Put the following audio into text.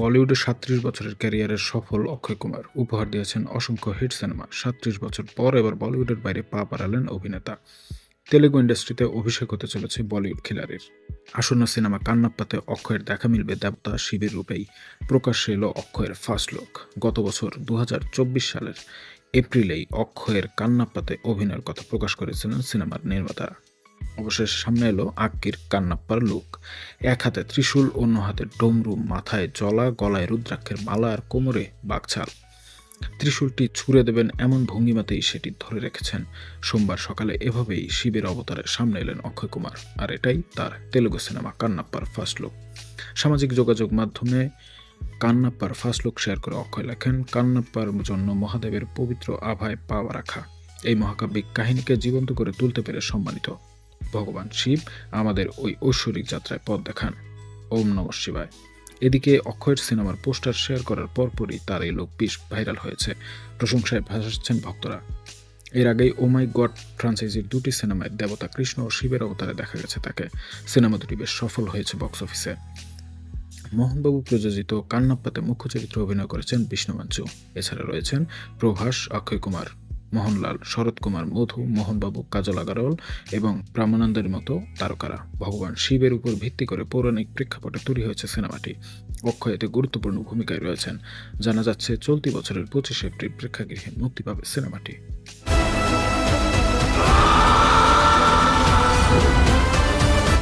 বলিউডে ৩৭ বছরের ক্যারিয়ারের সফল অক্ষয় কুমার উপহার দিয়েছেন অসংখ্য হিট সিনেমা। ৩৭ বছর পর এবার বলিউডের বাইরে পা বাড়ালেন অভিনেতা। তেলেগু ইন্ডাস্ট্রিতে অভিষেক হতে চলেছে বলিউড খিলাড়ির। আসন্ন সিনেমা কান্নাপ্পাতে অক্ষয়ের দেখা মিলবে দেবতা শিবের রূপেই। প্রকাশ্যে এলো অক্ষয়ের ফার্স্ট লুক। গত বছর ২০২৪ সালের এপ্রিলেই অক্ষয়ের কান্নাপ্পাতে অভিনয়ের কথা প্রকাশ করেছিলেন সিনেমার নির্মাতারা। অবশেষে সামনে এলো আক্কির কান্নাপ্পার লুক। এক হাতে ত্রিশূল, অন্য হাতে ডমরু, মাথায় জলা, গলায় রুদ্রাক্ষের মালা আর কোমরে বাঘছাল। ত্রিশূলটি ছুঁড়ে দেবেন এমন ভঙ্গিমাতেই সেটি ধরে রেখেছেন। সোমবার সকালে এভাবেই শিবের অবতারের সামনে এলেন অক্ষয় কুমার। আর এটাই তার তেলুগু সিনেমা কান্নাপ্পার ফার্স্ট লুক। সামাজিক যোগাযোগ মাধ্যমে কান্নাপ্পার ফার্স্ট লুক শেয়ার করে অক্ষয় লেখেন, কান্নাপ্পার জন্য মহাদেবের পবিত্র আভায় পা রাখা। এই মহাকাব্যিক কাহিনীকে জীবন্ত করে তুলতে পেরে সম্মানিত। ভগবান শিব আমাদের ওই ঐশ্বরিক যাত্রায় পথ দেখান। ওম নমঃ শিবায়। এদিকে অক্ষয়ের সিনেমার পোস্টার শেয়ার করার পরপরই তার এই লুক বেশ ভাইরাল হয়েছে। প্রশংসায় ভাসাচ্ছেন ভক্তরা। এর আগেই ও মাই গড ফ্রাঞ্চাইজির দুটি সিনেমায় দেবতা কৃষ্ণ ও শিবের অবতারে দেখা গেছে তাকে। সিনেমা দুটি বেশ সফল হয়েছে বক্স অফিসে। মোহনবাবু প্রযোজিত কান্নাপ্পাতে মুখ্য চরিত্রে অভিনয় করেছেন বিষ্ণু মাঞ্চু। এছাড়া রয়েছেন প্রভাস, অক্ষয় কুমার, মোহনলাল, শরৎ কুমার, মধু, মোহনবাবু, কাজল আগারওয়াল এবং প্রামানন্দের মতো তারকারা। ভগবান শিবের উপর ভিত্তি করে পৌরাণিক প্রেক্ষাপটে তৈরি হয়েছে সিনেমাটি। অক্ষয় এতে গুরুত্বপূর্ণ ভূমিকায় রয়েছেন। জানা যাচ্ছে চলতি বছরের ২৫ এপ্রিল প্রেক্ষাগৃহে মুক্তি পাবে সিনেমাটি।